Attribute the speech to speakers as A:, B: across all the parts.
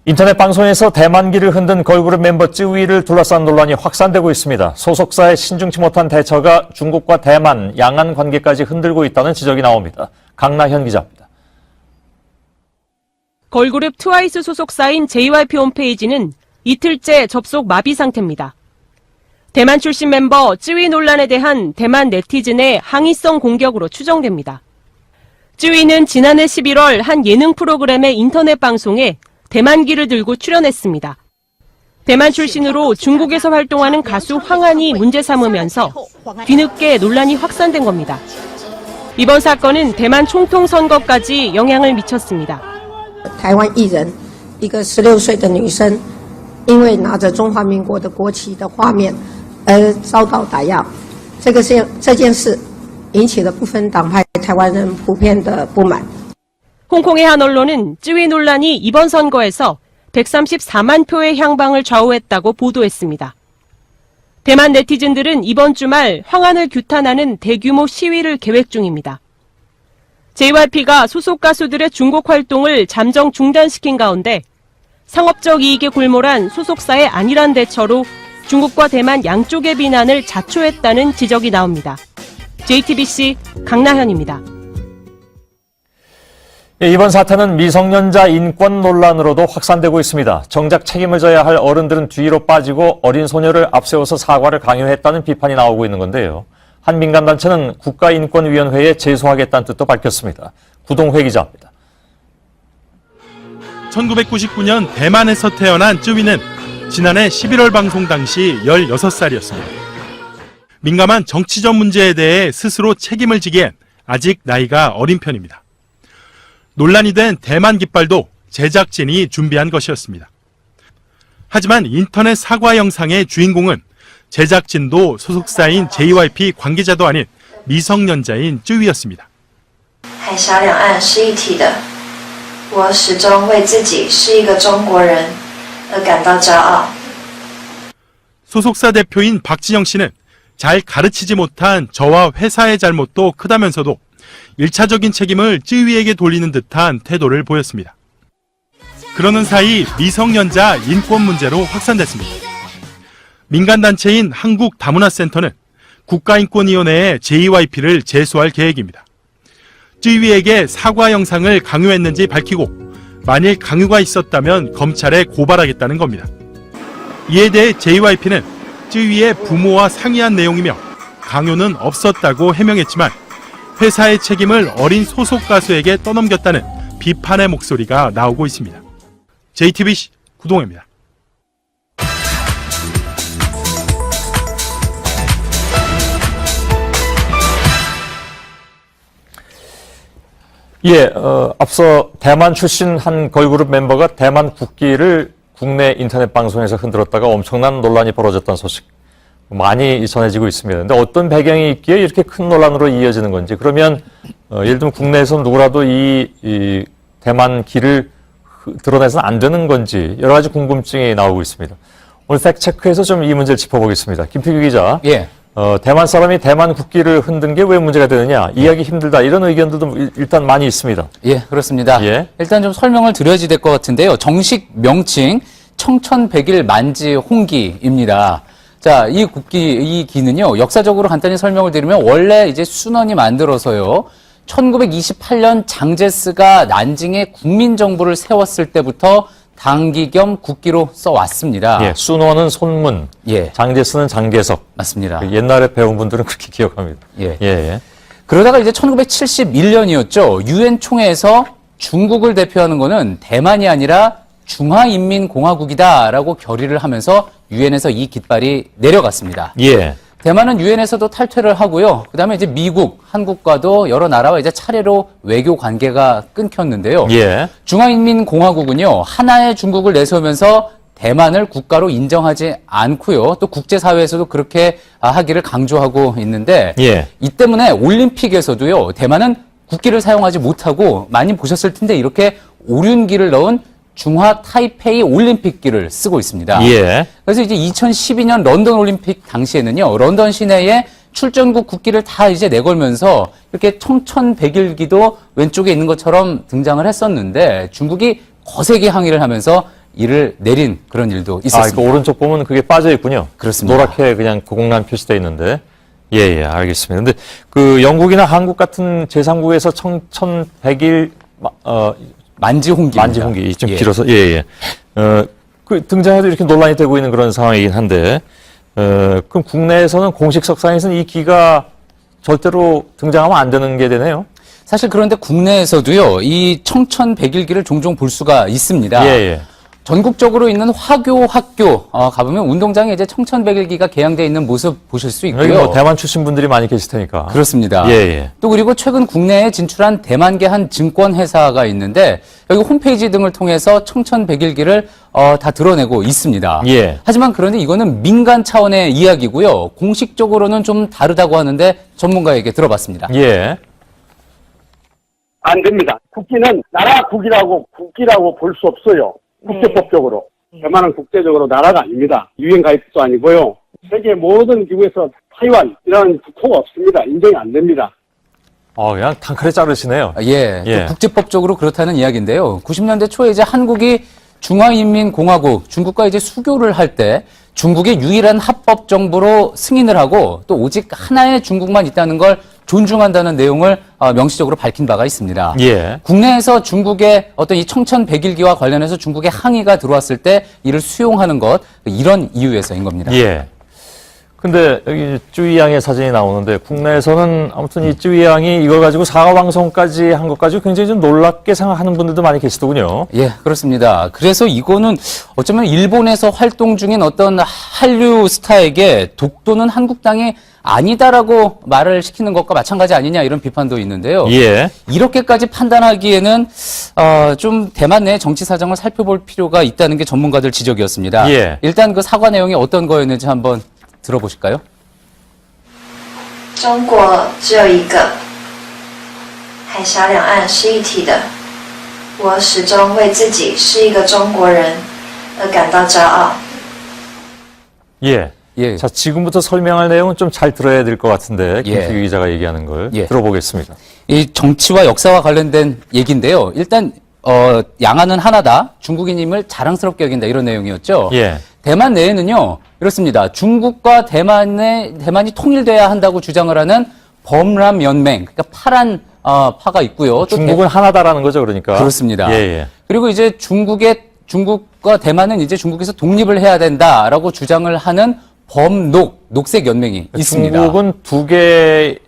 A: 인터넷 방송에서 대만기를 흔든 걸그룹 멤버 쯔위를 둘러싼 논란이 확산되고 있습니다. 소속사의 신중치 못한 대처가 중국과 대만, 양안 관계까지 흔들고 있다는 지적이 나옵니다. 강나현 기자입니다.
B: 걸그룹 트와이스 소속사인 JYP 홈페이지는 이틀째 접속 마비 상태입니다. 대만 출신 멤버 쯔위 논란에 대한 대만 네티즌의 항의성 공격으로 추정됩니다. 쯔위는 지난해 11월 한 예능 프로그램의 인터넷 방송에 대만기를 들고 출연했습니다. 대만 출신으로 중국에서 활동하는 가수 황한이 문제 삼으면서 뒤늦게 논란이 확산된 겁니다. 이번 사건은 대만 총통 선거까지 영향을 미쳤습니다.
C: 台湾艺人一个16岁的女生因为拿着中华民国的国旗的画面而遭到打压，这件事引起了部分党派台湾人普遍的不满。
B: 홍콩의 한 언론은 쯔위 논란이 이번 선거에서 134만 표의 향방을 좌우했다고 보도했습니다. 대만 네티즌들은 이번 주말 황한을 규탄하는 대규모 시위를 계획 중입니다. JYP가 소속 가수들의 중국 활동을 잠정 중단시킨 가운데 상업적 이익에 골몰한 소속사의 안일한 대처로 중국과 대만 양쪽의 비난을 자초했다는 지적이 나옵니다. JTBC 강나현입니다.
A: 이번 사태는 미성년자 인권 논란으로도 확산되고 있습니다. 정작 책임을 져야 할 어른들은 뒤로 빠지고 어린 소녀를 앞세워서 사과를 강요했다는 비판이 나오고 있는 건데요. 한 민간단체는 국가인권위원회에 제소하겠다는 뜻도 밝혔습니다. 구동회 기자입니다.
D: 1999년 대만에서 태어난 쯔위는 지난해 11월 방송 당시 16살이었습니다. 민감한 정치적 문제에 대해 스스로 책임을 지기엔 아직 나이가 어린 편입니다. 논란이 된 대만 깃발도 제작진이 준비한 것이었습니다. 하지만 인터넷 사과 영상의 주인공은 제작진도 소속사인 JYP 관계자도 아닌 미성년자인 쯔위였습니다.
E: 海峡两岸是一体的，我始终为自己是一个中国人而感到骄傲。
D: 소속사 대표인 박진영 씨는 잘 가르치지 못한 저와 회사의 잘못도 크다면서도 1차적인 책임을 쯔위에게 돌리는 듯한 태도를 보였습니다. 그러는 사이 미성년자 인권 문제로 확산됐습니다. 민간단체인 한국다문화센터는 국가인권위원회에 JYP를 제소할 계획입니다. 쯔위에게 사과 영상을 강요했는지 밝히고 만일 강요가 있었다면 검찰에 고발하겠다는 겁니다. 이에 대해 JYP는 쯔위의 부모와 상의한 내용이며 강요는 없었다고 해명했지만 회사의 책임을 어린 소속 가수에게 떠넘겼다는 비판의 목소리가 나오고 있습니다. JTBC 구동혜입니다.
A: 앞서 대만 출신 한 걸그룹 멤버가 대만 국기를 국내 인터넷 방송에서 흔들었다가 엄청난 논란이 벌어졌다는 소식 많이 전해지고 있습니다. 근데 어떤 배경이 있기에 이렇게 큰 논란으로 이어지는 건지, 그러면 예를 들면 국내에서 누구라도 이 대만기를 드러내서는 안 되는 건지 여러 가지 궁금증이 나오고 있습니다. 오늘 팩트체크에서 좀 이 문제를 짚어보겠습니다. 김필규 기자.
F: 예.
A: 대만 사람이 대만 국기를 흔든 게 왜 문제가 되느냐, 이해하기 힘들다, 이런 의견들도 일단 많이 있습니다.
F: 예, 그렇습니다.
A: 예.
F: 일단 좀 설명을 드려야 될 것 같은데요. 정식 명칭 청천백일 만지 홍기입니다. 자, 이 국기, 이 기는요, 역사적으로 간단히 설명을 드리면 원래 이제 순원이 만들어서요, 1928년 장제스가 난징에 국민정부를 세웠을 때부터 당기 겸 국기로 써왔습니다.
A: 예, 순원은 손문,
F: 예.
A: 장제스는 장계석.
F: 맞습니다.
A: 옛날에 배운 분들은 그렇게 기억합니다.
F: 예.
A: 예.
F: 그러다가 이제 1971년이었죠. 유엔 총회에서 중국을 대표하는 거는 대만이 아니라 중화인민공화국이다라고 결의를 하면서 유엔에서 이 깃발이 내려갔습니다.
A: 예.
F: 대만은 유엔에서도 탈퇴를 하고요. 그다음에 이제 미국, 한국과도 여러 나라와 이제 차례로 외교 관계가 끊겼는데요.
A: 예.
F: 중화인민공화국은요, 하나의 중국을 내세우면서 대만을 국가로 인정하지 않고요. 또 국제사회에서도 그렇게 하기를 강조하고 있는데,
A: 예.
F: 이 때문에 올림픽에서도요, 대만은 국기를 사용하지 못하고 많이 보셨을 텐데 이렇게 오륜기를 넣은 중화 타이페이 올림픽기를 쓰고 있습니다.
A: 예.
F: 그래서 이제 2012년 런던 올림픽 당시에는요, 런던 시내에 출전국 국기를 다 이제 내걸면서 이렇게 청천백일기도 왼쪽에 있는 것처럼 등장을 했었는데 중국이 거세게 항의를 하면서 이를 내린 그런 일도 있었습니다.
A: 그 오른쪽 보면 그게 빠져 있군요.
F: 그렇습니다.
A: 노랗게 그냥 고공란 표시되어 있는데. 예, 알겠습니다. 근데 그 영국이나 한국 같은 제3국에서 1100일
F: 만지홍기입니다.
A: 만지홍기 좀
F: 예.
A: 길어서 그 등장해도 이렇게 논란이 되고 있는 그런 상황이긴 한데 그럼 국내에서는 공식 석상에서는 이 기가 절대로 등장하면 안 되는 게 되네요.
F: 사실 그런데 국내에서도요, 이 청천백일기를 종종 볼 수가 있습니다.
A: 예.
F: 전국적으로 있는 화교 학교 가보면 운동장에 이제 청천백일기가 개양되어 있는 모습 보실 수
A: 여기
F: 있고요.
A: 뭐 대만 출신 분들이 많이 계실 테니까.
F: 그렇습니다.
A: 예.
F: 또 그리고 최근 국내에 진출한 대만계 한 증권 회사가 있는데 여기 홈페이지 등을 통해서 청천백일기를 다 드러내고 있습니다.
A: 예.
F: 하지만 그런데 이거는 민간 차원의 이야기고요. 공식적으로는 좀 다르다고 하는데 전문가에게 들어봤습니다.
A: 예.
G: 안 됩니다. 국기는 나라 국기라고 볼 수 없어요. 국제법적으로. 대만은 국제적으로 나라가 아닙니다. 유엔 가입도 아니고요. 세계 모든 기구에서 타이완이라는 국호가 없습니다. 인정이 안 됩니다.
A: 그냥 단칼에 자르시네요.
F: 예.
A: 예.
F: 또 국제법적으로 그렇다는 이야기인데요. 90년대 초에 이제 한국이 중화인민공화국, 중국과 이제 수교를 할 때 중국의 유일한 합법 정부로 승인을 하고 또 오직 하나의 중국만 있다는 걸 존중한다는 내용을 명시적으로 밝힌 바가 있습니다.
A: 예.
F: 국내에서 중국의 어떤 이 청천백일기와 관련해서 중국의 항의가 들어왔을 때 이를 수용하는 것, 이런 이유에서인 겁니다.
A: 예. 근데 여기 쭈이양의 사진이 나오는데 국내에서는 아무튼 이 쭈이양이 이걸 가지고 사과 방송까지 한 것 가지고 굉장히 좀 놀랍게 생각하는 분들도 많이 계시더군요.
F: 예, 그렇습니다. 그래서 이거는 어쩌면 일본에서 활동 중인 어떤 한류 스타에게 독도는 한국 땅이 아니다라고 말을 시키는 것과 마찬가지 아니냐 이런 비판도 있는데요.
A: 예.
F: 이렇게까지 판단하기에는 좀 대만 내 정치 사정을 살펴볼 필요가 있다는 게 전문가들 지적이었습니다.
A: 예.
F: 일단 그 사과 내용이 어떤 거였는지 한번 들어보실까요?
E: 中国只有一个，海峡两岸是一体的。我始终为自己是一个中国人而感到骄傲。
A: 예.
F: 예.
A: 자, 지금부터 설명할 내용은 좀 잘 들어야 될 것 같은데
F: 예.
A: 김수기 기자가 얘기하는 걸
F: 예.
A: 들어보겠습니다.
F: 이 정치와 역사와 관련된 얘기인데요. 일단 양안은 하나다. 중국인임을 자랑스럽게 여긴다. 이런 내용이었죠.
A: 예.
F: 대만 내에는요. 이렇습니다. 중국과 대만이 통일돼야 한다고 주장을 하는 범람 연맹, 그러니까 파란 파가 있고요. 또
A: 중국은 하나다라는 거죠, 그러니까.
F: 그렇습니다.
A: 예.
F: 그리고 이제 중국과 대만은 이제 중국에서 독립을 해야 된다라고 주장을 하는 녹색 연맹이 있습니다.
A: 중국은 두 개로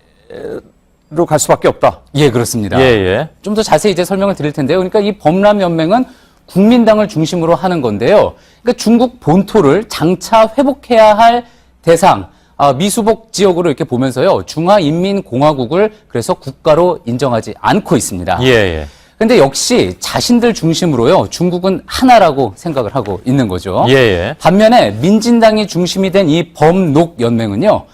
A: 갈 수밖에 없다.
F: 예, 그렇습니다.
A: 예.
F: 좀 더 자세히 이제 설명을 드릴 텐데요. 그러니까 이 범람 연맹은 국민당을 중심으로 하는 건데요. 그러니까 중국 본토를 장차 회복해야 할 대상, 미수복 지역으로 이렇게 보면서요. 중화인민공화국을 그래서 국가로 인정하지 않고 있습니다.
A: 예.
F: 근데 역시 자신들 중심으로요. 중국은 하나라고 생각을 하고 있는 거죠.
A: 예.
F: 반면에 민진당이 중심이 된 이 범녹 연맹은요.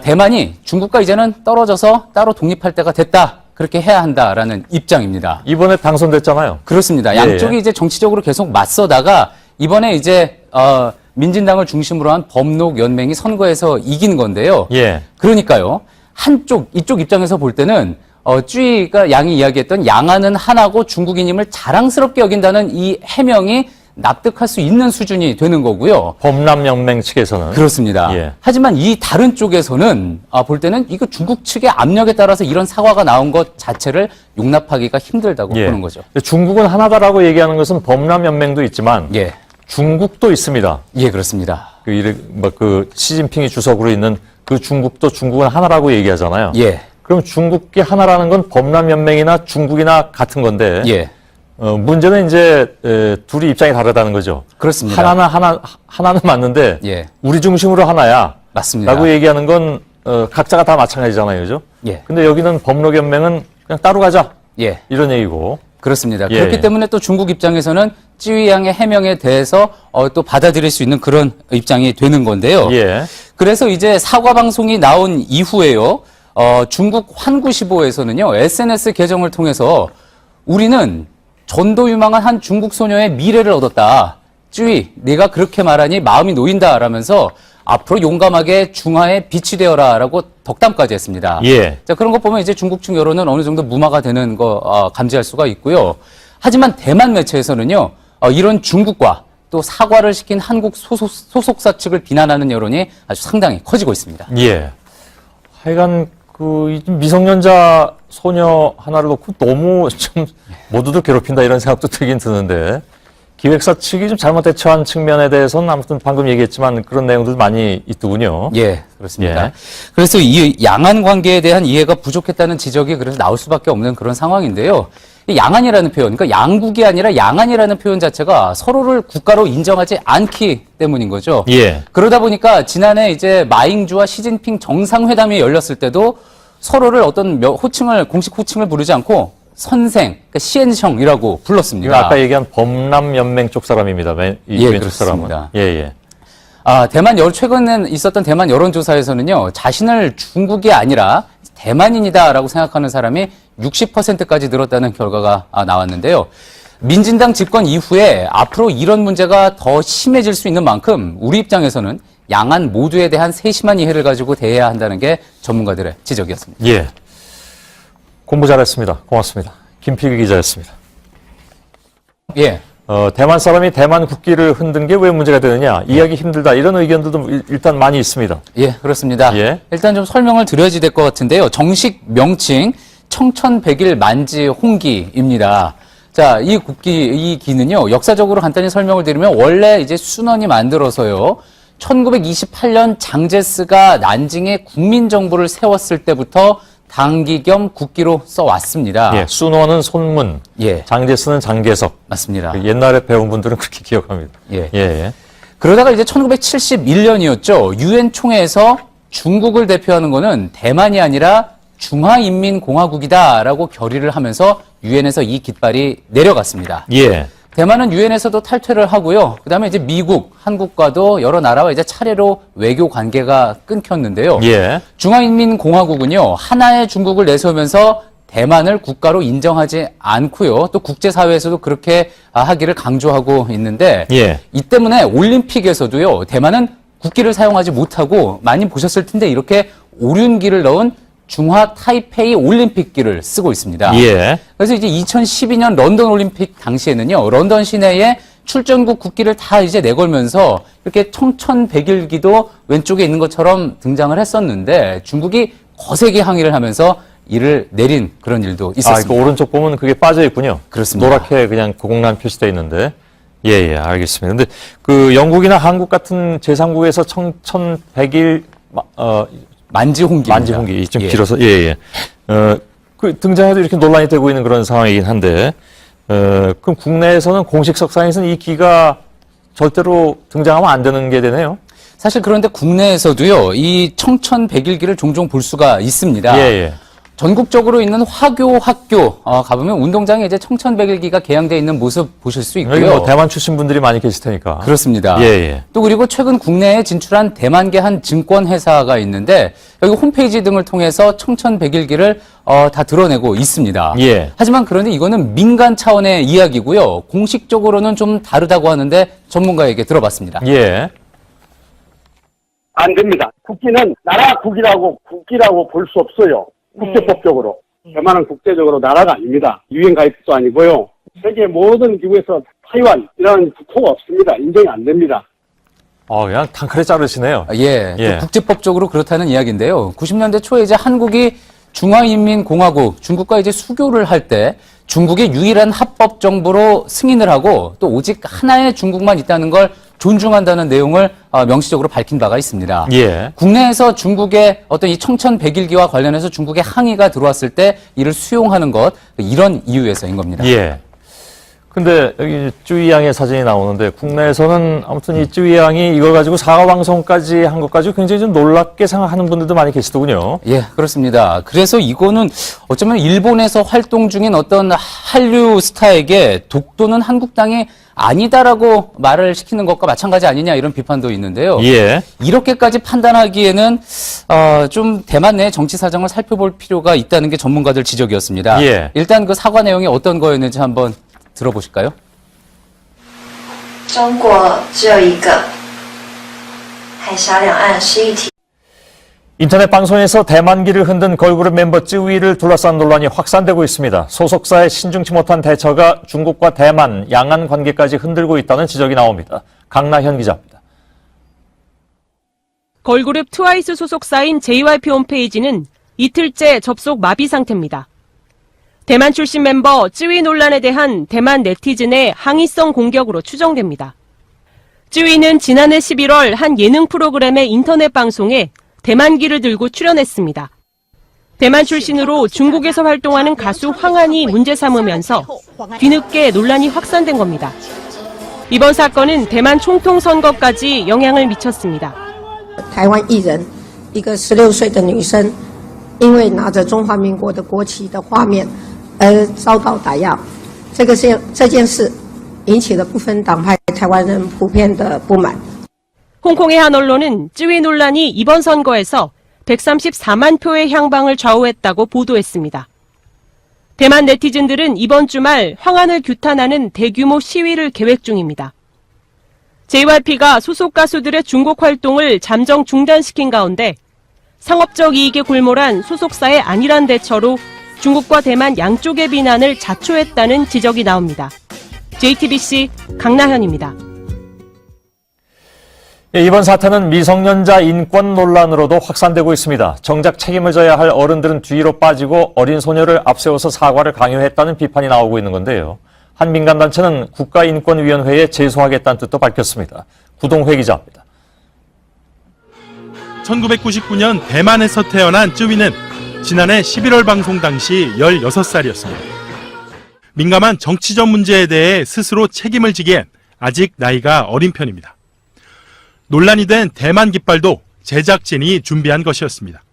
F: 대만이 중국과 이제는 떨어져서 따로 독립할 때가 됐다. 그렇게 해야 한다라는 입장입니다.
A: 이번에 당선됐잖아요.
F: 그렇습니다. 양쪽이 이제 정치적으로 계속 맞서다가 이번에 이제 민진당을 중심으로 한 범녹 연맹이 선거에서 이긴 건데요.
A: 예.
F: 그러니까요. 이쪽 입장에서 볼 때는 쭈이가 양이 이야기했던 양안은 하나고 중국인임을 자랑스럽게 여긴다는 이 해명이 납득할 수 있는 수준이 되는 거고요.
A: 범람연맹 측에서는.
F: 그렇습니다.
A: 예.
F: 하지만 이 다른 쪽에서는 볼 때는 이거 중국 측의 압력에 따라서 이런 사과가 나온 것 자체를 용납하기가 힘들다고 보는 거죠.
A: 중국은 하나다라고 얘기하는 것은 범람연맹도 있지만
F: 예.
A: 중국도 있습니다.
F: 예, 그렇습니다.
A: 그 시진핑이 주석으로 있는 그 중국은 하나라고 얘기하잖아요.
F: 예.
A: 그럼 중국이 하나라는 건 범람연맹이나 중국이나 같은 건데.
F: 예.
A: 문제는 이제 둘이 입장이 다르다는 거죠.
F: 그렇습니다.
A: 하나는 맞는데
F: 예.
A: 우리 중심으로 하나야.
F: 맞습니다.
A: 라고 얘기하는 건 각자가 다 마찬가지잖아요, 그죠?
F: 예.
A: 근데 여기는 범록연맹은 그냥 따로 가자.
F: 예.
A: 이런 얘기고.
F: 그렇습니다.
A: 예.
F: 그렇기 때문에 또 중국 입장에서는 찌위양의 해명에 대해서 또 받아들일 수 있는 그런 입장이 되는 건데요.
A: 예.
F: 그래서 이제 사과 방송이 나온 이후에요. 중국 환구시보에서는요. SNS 계정을 통해서 우리는 전도 유망한 한 중국 소녀의 미래를 얻었다. 쭈이, 네가 그렇게 말하니 마음이 놓인다라면서 앞으로 용감하게 중화에 빛이 되어라라고 덕담까지 했습니다.
A: 예.
F: 자, 그런 거 보면 이제 중국 측 여론은 어느 정도 무마가 되는 거 감지할 수가 있고요. 하지만 대만 매체에서는요. 이런 중국과 또 사과를 시킨 한국 소속사 측을 비난하는 여론이 아주 상당히 커지고 있습니다.
A: 예. 하여간 이 미성년자 소녀 하나를 놓고 너무 좀 모두들 괴롭힌다 이런 생각도 들긴 드는데 기획사 측이 좀 잘못 대처한 측면에 대해서는 아무튼 방금 얘기했지만 그런 내용들 많이 있더군요.
F: 예, 그렇습니다.
A: 예.
F: 그래서 이 양안 관계에 대한 이해가 부족했다는 지적이 그래서 나올 수밖에 없는 그런 상황인데요. 이 양안이라는 표현, 그러니까 양국이 아니라 양안이라는 표현 자체가 서로를 국가로 인정하지 않기 때문인 거죠.
A: 예.
F: 그러다 보니까 지난해 이제 마잉주와 시진핑 정상회담이 열렸을 때도 서로를 어떤 공식 호칭을 부르지 않고 선생, 그러니까 시엔성이라고
A: 이거
F: 불렀습니다.
A: 아까 얘기한 범람연맹 쪽 사람입니다. 이 왼쪽 사람은.
F: 그렇습니다.
A: 예, 예.
F: 최근에 있었던 대만 여론조사에서는요, 자신을 중국이 아니라 대만인이다라고 생각하는 사람이 60%까지 늘었다는 결과가 나왔는데요. 민진당 집권 이후에 앞으로 이런 문제가 더 심해질 수 있는 만큼 우리 입장에서는 양안 모두에 대한 세심한 이해를 가지고 대해야 한다는 게 전문가들의 지적이었습니다.
A: 예. 공부 잘했습니다. 고맙습니다. 김필기 기자였습니다.
F: 예.
A: 대만 사람이 대만 국기를 흔든 게 왜 문제가 되느냐, 이해하기 힘들다, 이런 의견들도 일단 많이 있습니다.
F: 예, 그렇습니다.
A: 예.
F: 일단 좀 설명을 드려야지 될 것 같은데요. 정식 명칭 청천백일 만지 홍기입니다. 자, 이 기는요, 역사적으로 간단히 설명을 드리면 원래 이제 순원이 만들어서요, 1928년 장제스가 난징에 국민정부를 세웠을 때부터 당기 겸 국기로 써왔습니다.
A: 예. 순원은 손문,
F: 예.
A: 장제스는 장계석.
F: 맞습니다.
A: 옛날에 배운 분들은 그렇게 기억합니다.
F: 예.
A: 예, 예.
F: 그러다가 이제 1971년이었죠. 유엔 총회에서 중국을 대표하는 거는 대만이 아니라 중화인민공화국이다라고 결의를 하면서 유엔에서 이 깃발이 내려갔습니다.
A: 예.
F: 대만은 유엔에서도 탈퇴를 하고요. 그다음에 이제 미국, 한국과도 여러 나라와 이제 차례로 외교 관계가 끊겼는데요.
A: 예.
F: 중화인민공화국은요, 하나의 중국을 내세우면서 대만을 국가로 인정하지 않고요. 또 국제사회에서도 그렇게 하기를 강조하고 있는데,
A: 예.
F: 이 때문에 올림픽에서도요, 대만은 국기를 사용하지 못하고 많이 보셨을 텐데 이렇게 오륜기를 넣은 중화 타이페이 올림픽기를 쓰고 있습니다.
A: 예.
F: 그래서 이제 2012년 런던 올림픽 당시에는요, 런던 시내에 출전국 국기를 다 이제 내걸면서 이렇게 청천백일기도 왼쪽에 있는 것처럼 등장을 했었는데 중국이 거세게 항의를 하면서 이를 내린 그런 일도 있었습니다.
A: 그 오른쪽 보면 그게 빠져 있군요.
F: 그렇습니다.
A: 노랗게 그냥 고공란 표시되어 있는데. 예, 예, 알겠습니다. 근데 그 영국이나 한국 같은 제3국에서 청천백일,
F: 만지홍기입니다.
A: 만지홍기, 좀
F: 예.
A: 길어서, 예, 예. 그 등장해도 이렇게 논란이 되고 있는 그런 상황이긴 한데, 그럼 국내에서는 공식 석상에서는 이 기가 절대로 등장하면 안 되는 게 되네요.
F: 사실 그런데 국내에서도요, 이 청천백일기를 종종 볼 수가 있습니다.
A: 예, 예.
F: 전국적으로 있는 화교 학교 가보면 운동장에 이제 청천백일기가 개양되어 있는 모습 보실 수
A: 여기
F: 있고요.
A: 뭐 대만 출신 분들이 많이 계실 테니까.
F: 그렇습니다.
A: 예, 예.
F: 또 그리고 최근 국내에 진출한 대만계 한 증권 회사가 있는데 여기 홈페이지 등을 통해서 청천백일기를 다 드러내고 있습니다.
A: 예.
F: 하지만 그런데 이거는 민간 차원의 이야기고요. 공식적으로는 좀 다르다고 하는데 전문가에게 들어봤습니다.
A: 예.
G: 안 됩니다. 국기는 나라 국기라고 볼 수 없어요. 국제법적으로. 대만은 국제적으로 나라가 아닙니다. 유엔 가입도 아니고요. 세계 모든 기구에서 타이완이라는 국호가 없습니다. 인정이 안 됩니다.
A: 그냥 단칼에 자르시네요.
F: 예,
A: 예.
F: 또 국제법적으로 그렇다는 이야기인데요. 90년대 초에 이제 한국이 중화인민공화국, 중국과 이제 수교를 할 때 중국이 유일한 합법 정부로 승인을 하고 또 오직 하나의 중국만 있다는 걸 존중한다는 내용을 명시적으로 밝힌 바가 있습니다.
A: 예.
F: 국내에서 중국의 어떤 이 청천백일기와 관련해서 중국의 항의가 들어왔을 때 이를 수용하는 것, 이런 이유에서인 겁니다.
A: 예. 근데 여기 쭈이양의 사진이 나오는데 국내에서는 아무튼 이 쭈이양이 이걸 가지고 사과 방송까지 한 것 가지고 굉장히 좀 놀랍게 생각하는 분들도 많이 계시더군요.
F: 예, 그렇습니다. 그래서 이거는 어쩌면 일본에서 활동 중인 어떤 한류 스타에게 독도는 한국 땅이 아니다라고 말을 시키는 것과 마찬가지 아니냐 이런 비판도 있는데요.
A: 예.
F: 이렇게까지 판단하기에는 좀 대만 내 정치 사정을 살펴볼 필요가 있다는 게 전문가들 지적이었습니다.
A: 예.
F: 일단 그 사과 내용이 어떤 거였는지 한번 들어보실까요?
E: 中国只有一个，海峡两岸是一体。
A: 인터넷 방송에서 대만기를 흔든 걸그룹 멤버 쯔위를 둘러싼 논란이 확산되고 있습니다. 소속사의 신중치 못한 대처가 중국과 대만, 양안 관계까지 흔들고 있다는 지적이 나옵니다. 강나현 기자입니다.
B: 걸그룹 트와이스 소속사인 JYP 홈페이지는 이틀째 접속 마비 상태입니다. 대만 출신 멤버 쯔위 논란에 대한 대만 네티즌의 항의성 공격으로 추정됩니다. 쯔위는 지난해 11월 한 예능 프로그램의 인터넷 방송에 대만기를 들고 출연했습니다. 대만 출신으로 중국에서 활동하는 가수 황한이 문제 삼으면서 뒤늦게 논란이 확산된 겁니다. 이번 사건은 대만 총통 선거까지 영향을 미쳤습니다.
C: 台湾艺人一个16岁的女生，因为拿着中华民国的国旗的画面而遭到打压，这件事引起了部分党派台湾人普遍的不满。
B: 홍콩의 한 언론은 쯔위 논란이 이번 선거에서 134만 표의 향방을 좌우했다고 보도했습니다. 대만 네티즌들은 이번 주말 황한을 규탄하는 대규모 시위를 계획 중입니다. JYP가 소속 가수들의 중국 활동을 잠정 중단시킨 가운데 상업적 이익에 골몰한 소속사의 안일한 대처로 중국과 대만 양쪽의 비난을 자초했다는 지적이 나옵니다. JTBC 강나현입니다.
A: 이번 사태는 미성년자 인권 논란으로도 확산되고 있습니다. 정작 책임을 져야 할 어른들은 뒤로 빠지고 어린 소녀를 앞세워서 사과를 강요했다는 비판이 나오고 있는 건데요. 한 민간단체는 국가인권위원회에 제소하겠다는 뜻도 밝혔습니다. 구동회 기자입니다.
D: 1999년 대만에서 태어난 쯔위는 지난해 11월 방송 당시 16살이었습니다. 민감한 정치적 문제에 대해 스스로 책임을 지기엔 아직 나이가 어린 편입니다. 논란이 된 대만 깃발도 제작진이 준비한 것이었습니다.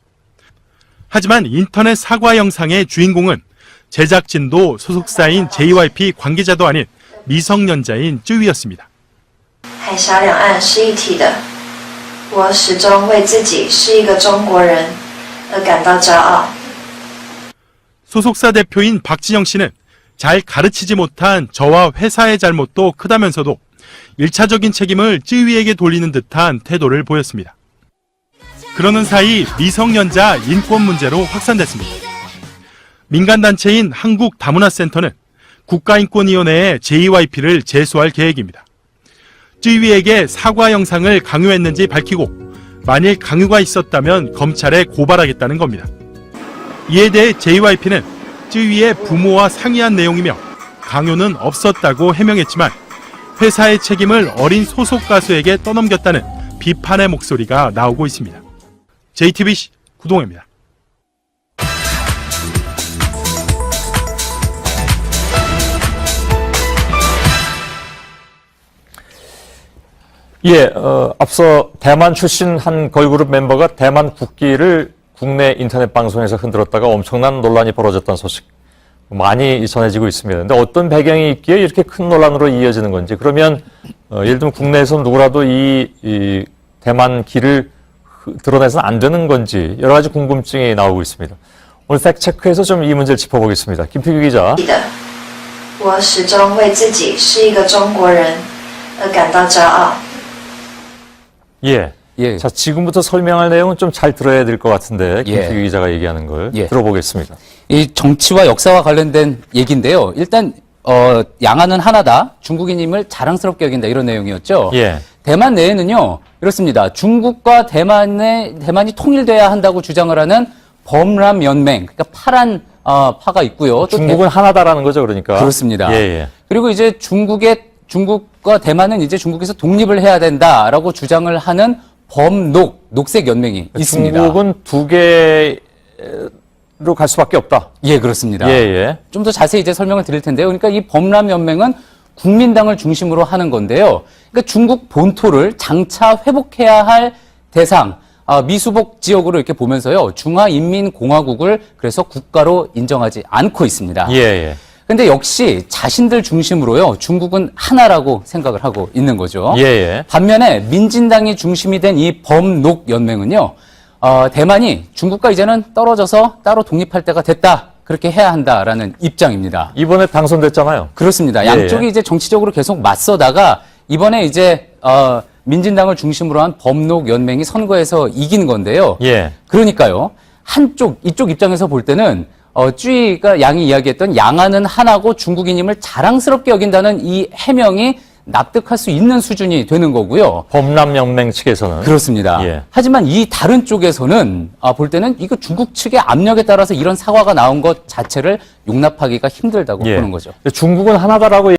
D: 하지만 인터넷 사과 영상의 주인공은 제작진도 소속사인 JYP 관계자도 아닌 미성년자인 쯔위였습니다.
E: 海峡两岸是一体的，我始终为自己是一个中国人而感到骄傲。
D: 소속사 대표인 박진영 씨는 잘 가르치지 못한 저와 회사의 잘못도 크다면서도 1차적인 책임을 쯔위에게 돌리는 듯한 태도를 보였습니다. 그러는 사이 미성년자 인권 문제로 확산됐습니다. 민간단체인 한국다문화센터는 국가인권위원회에 JYP를 제소할 계획입니다. 쯔위에게 사과 영상을 강요했는지 밝히고 만일 강요가 있었다면 검찰에 고발하겠다는 겁니다. 이에 대해 JYP는 쯔위의 부모와 상의한 내용이며 강요는 없었다고 해명했지만 회사의 책임을 어린 소속 가수에게 떠넘겼다는 비판의 목소리가 나오고 있습니다. JTBC 구동혜입니다.
A: 예, 앞서 대만 출신 한 걸그룹 멤버가 대만 국기를 국내 인터넷 방송에서 흔들었다가 엄청난 논란이 벌어졌다는 소식 많이 전해지고 있습니다. 근데 어떤 배경이 있기에 이렇게 큰 논란으로 이어지는 건지, 그러면 예를 들면 국내에서 누구라도 이 대만 기를 드러내서는 안 되는 건지 여러 가지 궁금증이 나오고 있습니다. 오늘 팩트체크에서 좀 이 문제를 짚어보겠습니다. 김필규 기자.
E: 我始终为自己是一个中国人而感到骄傲。
A: 예.
F: 예.
A: 자, 지금부터 설명할 내용은 좀 잘 들어야 될 것 같은데, 김필규
F: 예.
A: 기자가 얘기하는 걸
F: 예.
A: 들어보겠습니다.
F: 이 정치와 역사와 관련된 얘기인데요. 일단 양안은 하나다. 중국인임을 자랑스럽게 여긴다. 이런 내용이었죠.
A: 예.
F: 대만 내에는요. 이렇습니다. 중국과 대만이 통일돼야 한다고 주장을 하는 범람 연맹, 그러니까 파란 파가 있고요. 또
A: 중국은 하나다라는 거죠, 그러니까.
F: 그렇습니다.
A: 예, 예.
F: 그리고 이제 중국과 대만은 이제 중국에서 독립을 해야 된다라고 주장을 하는 녹색 연맹이 있습니다.
A: 중국은 두 개로 갈 수밖에 없다.
F: 예, 그렇습니다.
A: 예, 예.
F: 좀 더 자세히 이제 설명을 드릴 텐데요. 그러니까 이 범람 연맹은 국민당을 중심으로 하는 건데요. 그러니까 중국 본토를 장차 회복해야 할 대상, 미수복 지역으로 이렇게 보면서요. 중화인민공화국을 그래서 국가로 인정하지 않고 있습니다.
A: 예, 예.
F: 근데 역시 자신들 중심으로요. 중국은 하나라고 생각을 하고 있는 거죠.
A: 예, 예.
F: 반면에 민진당이 중심이 된 이 범녹 연맹은요. 대만이 중국과 이제는 떨어져서 따로 독립할 때가 됐다. 그렇게 해야 한다라는 입장입니다.
A: 이번에 당선됐잖아요.
F: 그렇습니다.
A: 예,
F: 양쪽이
A: 예.
F: 이제 정치적으로 계속 맞서다가 이번에 이제 민진당을 중심으로 한 범록연맹이 선거에서 이긴 건데요.
A: 예.
F: 그러니까요. 이쪽 입장에서 볼 때는 쯔위가 양이 이야기했던 양안은 하나고 중국인임을 자랑스럽게 여긴다는 이 해명이 납득할 수 있는 수준이 되는 거고요.
A: 범람연맹 측에서는.
F: 그렇습니다.
A: 예.
F: 하지만 이 다른 쪽에서는 볼 때는 이거 중국 측의 압력에 따라서 이런 사과가 나온 것 자체를 용납하기가 힘들다고
A: 예.
F: 보는 거죠.
A: 중국은 하나다라고